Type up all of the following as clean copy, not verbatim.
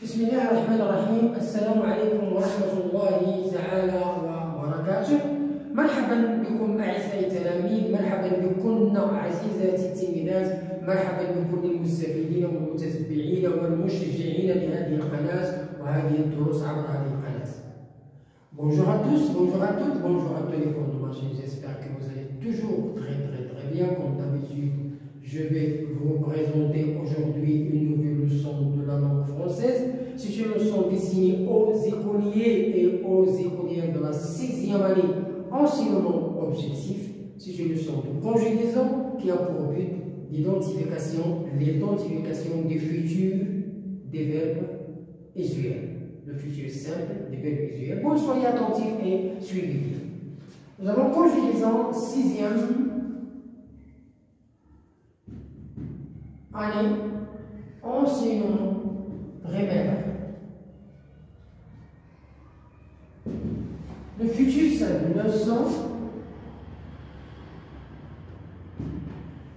بسم الله الرحمن الرحيم. السلام عليكم ورحمة الله تعالى وبركاته. مرحبا بكم أعزائي التلاميذ، مرحبا بكم عزيزاتي التلميذات، مرحبا بكل المستفيدين والمتتبعين والمشجعين لهذه القناة وهذه الدروس عبر هذه القناة. Bonjour à tous, bonjour à toutes, bonjour à tous les fondamentaux. J'espère que vous allez toujours très bien. Comme d'habitude, je vais vous présenter aujourd'hui une nouvelle leçon de la langue française. C'est une leçon destinée aux écoliers et aux écolières de la 6e année enseignement objectif. C'est une leçon de conjugaison qui a pour but l'identification des futurs des verbes usuels. Le futur simple des verbes usuels. Bon, soyez attentifs et suivez. Nous avons conjugaison 6e année enseignement primaire. Le futur simple, leçon.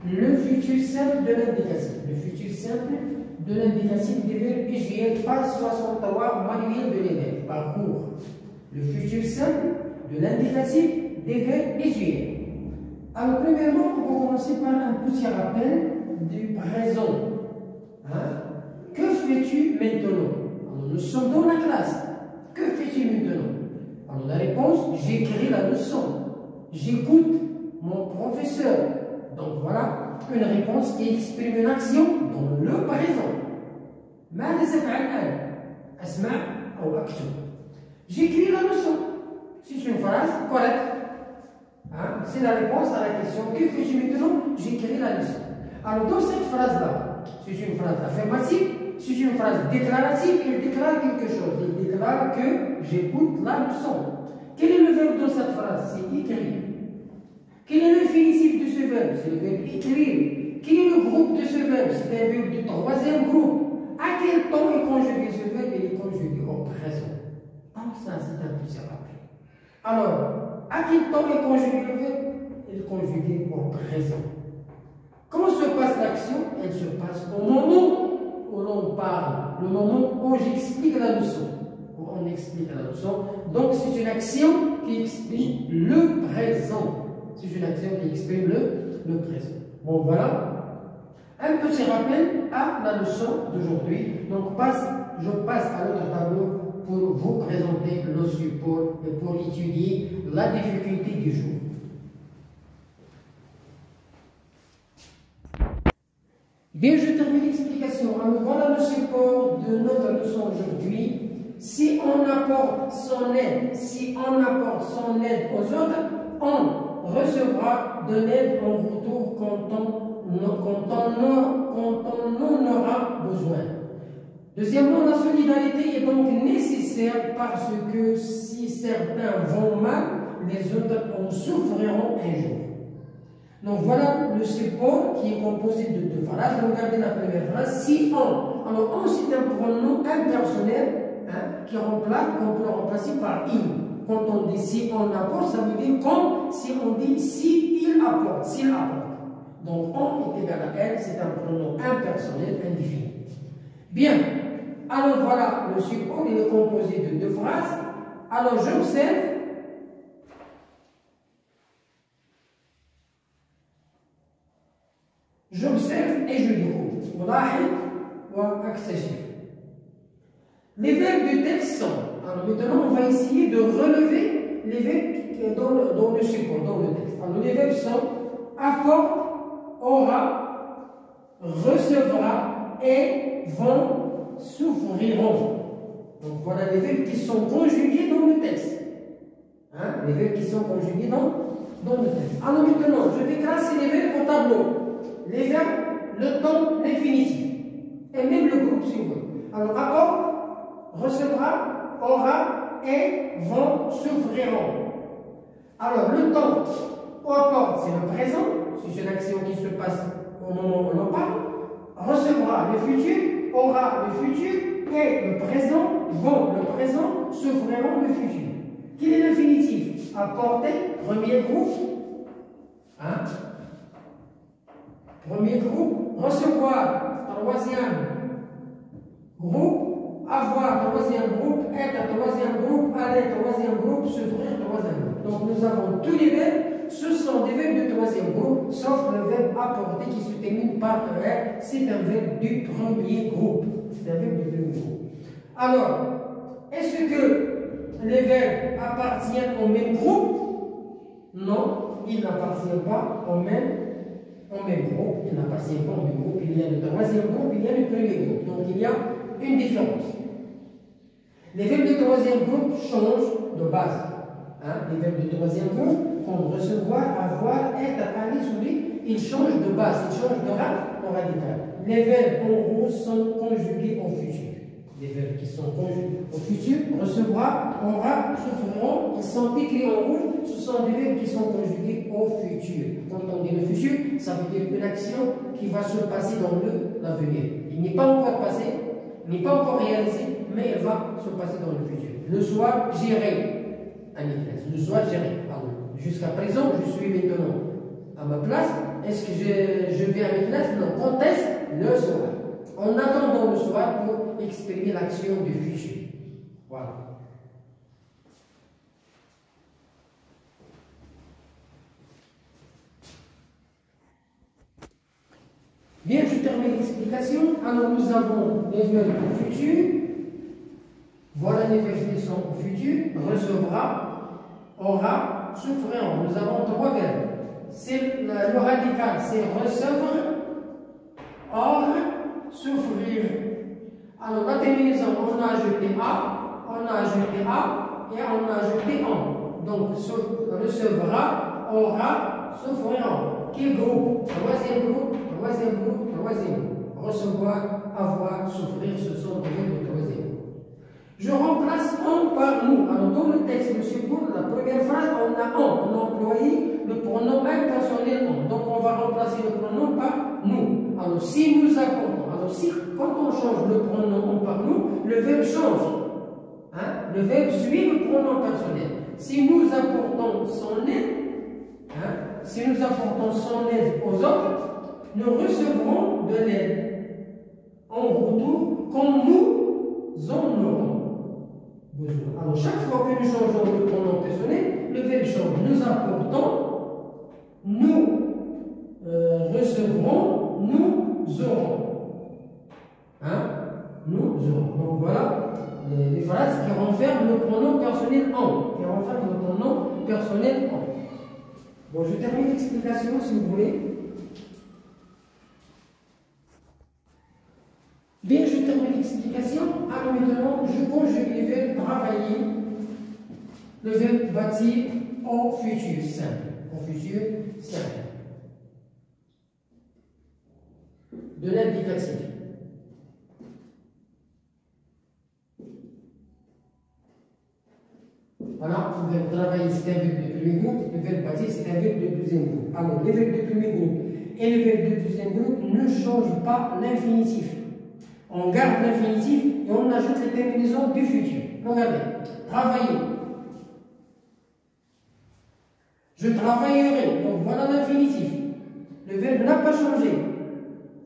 Le futur simple de l'indicatif. Le futur simple de l'indicatif des verbes usuels, page 63, manuel de l'élève. Parcours. Le futur simple de l'indicatif des verbes usuels. Alors, premièrement, on va commencer par un petit rappel du présent. Que fais-tu maintenant? Alors, nous sommes dans la classe. Que fais-tu maintenant? Alors, la réponse, j'écris la leçon. J'écoute mon professeur. Donc, voilà une réponse qui exprime une action dans le présent. ماذا سأفعل الآن؟ أسمع أو أكتب. J'écris la leçon. C'est une phrase correcte. C'est la réponse à la question que fais-tu maintenant? J'écris la leçon. Alors, dans cette phrase-là, c'est une phrase affirmative, c'est une phrase déclarative, il déclare quelque chose. Il déclare que j'écoute la leçon. Quel est le verbe dans cette phrase? C'est écrire. Quel est l'infinitif de ce verbe? C'est le verbe écrire. Quel est le groupe de ce verbe? C'est un verbe du troisième groupe. À quel temps est conjugué ce verbe? Il est conjugué au présent. Donc ça, c'est un petit rappel. Alors, à quel temps est conjugué le verbe? Il est conjugué au présent. Comment se passe l'action? Elle se passe au moment où l'on parle, le moment où j'explique la leçon. Où on explique la leçon. Donc c'est une action qui exprime le présent. C'est une action qui exprime le présent. Bon, voilà. Un petit rappel à la leçon d'aujourd'hui. Donc, je passe à l'autre tableau pour vous présenter le support et pour étudier la difficulté du jour. Bien, je termine l'explication. Alors, voilà le support de notre leçon aujourd'hui. Si on apporte son aide, aux autres, on recevra de l'aide en retour quand on en aura besoin. Deuxièmement, la solidarité est donc nécessaire parce que si certains vont mal, les autres en souffriront un jour. Donc voilà le support qui est composé de deux phrases. Regardez la première phrase. Si on. Alors on, c'est un pronom impersonnel qu'on peut remplacer par il. Quand on dit si on apporte, ça veut dire comme si on dit si il apporte, s'il apporte. Donc on est égal à elle, c'est un pronom impersonnel indéfini. Bien, alors voilà le support, il est composé de deux phrases. Alors j'observe. J'observe et je découvre. Les verbes du texte sont. Alors maintenant, on va essayer de relever les verbes dans le support, dans le texte. Alors les verbes sont apporte, aura, recevra et vont, souffriront. Donc voilà les verbes qui sont conjugués dans le texte. Les verbes qui sont conjugués dans le texte. Alors maintenant, je vais classer les verbes au tableau. Les verbes, le temps, l'infinitif. Et même le groupe suivant. Alors apporte, recevra, aura et vont, souffriront. Alors le temps, apporte, c'est le présent. C'est une action qui se passe au moment où l'on parle. Recevra, le futur. Aura, le futur. Et le présent, vont, le présent. Souffriront, le futur. Quel est l'infinitif? Apporter, premier groupe. Premier groupe. Recevoir, troisième groupe. avoir, troisième groupe, être, troisième groupe, aller, troisième groupe, souffrir, troisième groupe. Donc nous avons tous les verbes, ce sont des verbes de troisième groupe, sauf le verbe apporter qui se termine par ER, c'est un verbe du premier groupe. C'est un verbe du premier groupe. Alors, est-ce que les verbes appartiennent au même groupe? Non, ils n'appartiennent pas au même groupe. Ils n'appartiennent pas au même groupe. Il y a le troisième groupe, il y a le premier groupe. Donc il y a une différence. Les verbes de troisième groupe changent de base. Les verbes de troisième groupe, comme recevoir, avoir, être, aller, sourire, ils changent de base, ils changent de radical. Les verbes en rouge sont conjugués au futur. Les verbes qui sont conjugués au futur, recevoir, aura, souffriront, ils sont écrits en rouge, ce sont des verbes qui sont conjugués au futur. Quand on dit le futur, ça veut dire une action qui va se passer dans l'avenir. Il n'est pas encore passé, il n'est pas encore réalisé, mais elle va se passer dans le futur. Le soir, j'irai à l'église. Le soir, j'irai. Jusqu'à présent, je suis maintenant à ma place. Est-ce que je vais à l'église? Non. Quand est-ce? Le soir. En attendant le soir pour exprimer l'action du futur. Voilà. Bien, je termine l'explication. Alors, nous avons les verbes au futur. Voilà les verbes qui sont au futur. Recevra, aura, souffriront. Nous avons trois verbes. Le radical, c'est recevoir, or, souffrir. Alors, la terminaison, on a ajouté A, on a ajouté A et on a ajouté en. Donc, recevra, aura, souffriront. Quel groupe? Troisième groupe, troisième groupe, troisième groupe. Recevoir, avoir, souffrir, ce sont des verbes de troisième groupe. Je remplace en par nous. Alors, dans le texte, M. Gould, la première phrase, on a en. On a employé le pronom impersonnel en. Donc, on va remplacer le pronom par nous. Alors, si nous apportons, quand on change le pronom en par nous, le verbe change. Le verbe suit le pronom personnel. Si nous apportons son aide, aux autres, nous recevrons de l'aide en retour quand nous en aurons besoin. Alors, chaque fois que nous changeons le pronom personnel, le verbe change. Nous apportons, nous recevrons, nous aurons. Nous aurons. Donc voilà les phrases qui renferment le pronom personnel en. Qui renferment le pronom personnel en. Bon, je termine l'explication si vous voulez. Bien, je termine l'explication. Alors maintenant, je conjugue les verbes travailler, le verbe bâtir au futur simple. Au futur simple. De l'indicatif. Voilà, le verbe travailler, c'est un verbe de premier groupe, le verbe bâtir, c'est un verbe de deuxième groupe. Alors, les verbes de premier groupe et les verbes de deuxième groupe ne changent pas l'infinitif. On garde l'infinitif et on ajoute les terminaisons du futur. Regardez, travailler. Je travaillerai. Donc voilà l'infinitif. Le verbe n'a pas changé.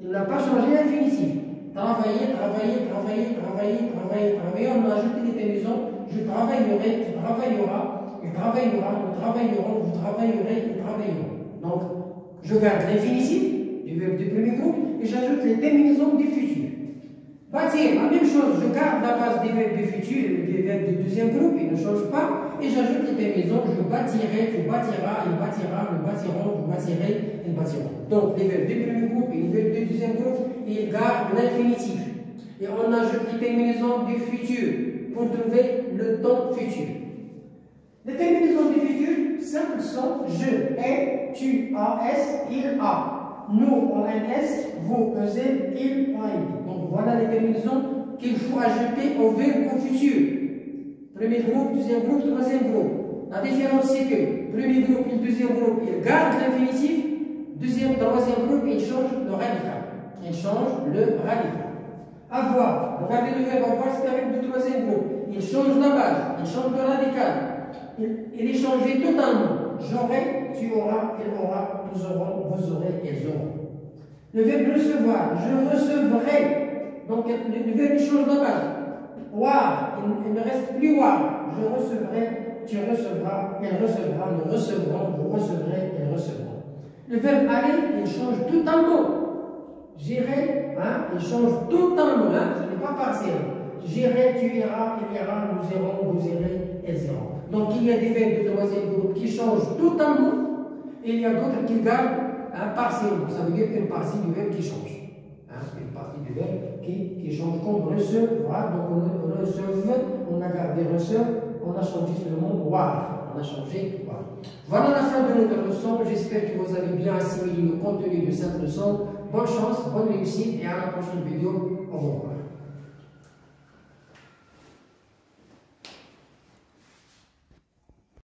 Il n'a pas changé l'infinitif. Travailler, travailler, travailler, travailler, travailler, travailler. On a ajouté les terminaisons. Je travaillerai, tu travailleras, il travaillera, nous travaillerons, vous travaillerez, ils travailleront. Donc, je garde l'infinitif du verbe du premier groupe et j'ajoute les terminaisons du futur. Bâtir, la même chose, je garde la base des verbes du futur et des verbes du deuxième groupe, ils ne changent pas, et j'ajoute les terminaisons, je bâtirai, tu bâtiras, il bâtira, nous bâtirons, vous bâtirez, ils bâtiront. Donc, les verbes du premier groupe et les verbes du deuxième groupe, ils gardent l'infinitif. Et on ajoute les terminaisons du futur pour trouver le temps futur. Les terminaisons du futur simples sont je, ai, tu, as, il, a. Nous, on s, vous, EZ, il, on. Donc voilà les terminaisons qu'il faut ajouter au verbe au futur. Premier groupe, deuxième groupe, troisième groupe. La différence c'est que premier groupe et deuxième groupe, ils gardent l'infinitif. Deuxième, troisième groupe, ils changent le radical. Ils changent le radical. Avoir. Regardez le verbe avoir, c'est avec le troisième groupe. Il change la base, il change le radical. Il est changé totalement. J'aurai, tu auras, il aura, nous aurons, vous aurez, ils auront. Le verbe recevoir, je recevrai. Donc le verbe il change la base. War, il ne reste plus war. Je recevrai, tu recevras, elle recevra, nous recevrons, vous recevrez, elles recevront. Le verbe aller, il change tout en mot. J'irai, hein, il change tout en mot, hein, ce n'est pas partiel. J'irai, tu iras, il ira, nous irons, vous irez, elles iront. Donc il y a des verbes de troisième groupe qui changent tout en mot, et il y a d'autres qui gardent un partiellement. Ça veut dire une partie du verbe qui change. Hein, une partie du verbe qui change, comme recevoir. Donc on recevait, on a gardé recevoir, on a changé seulement voir. On a changé voir. Voilà la fin de notre leçon. J'espère que vous avez bien assimilé le contenu de cette leçon. Bonne chance, bonne réussite et à la prochaine vidéo. Au revoir.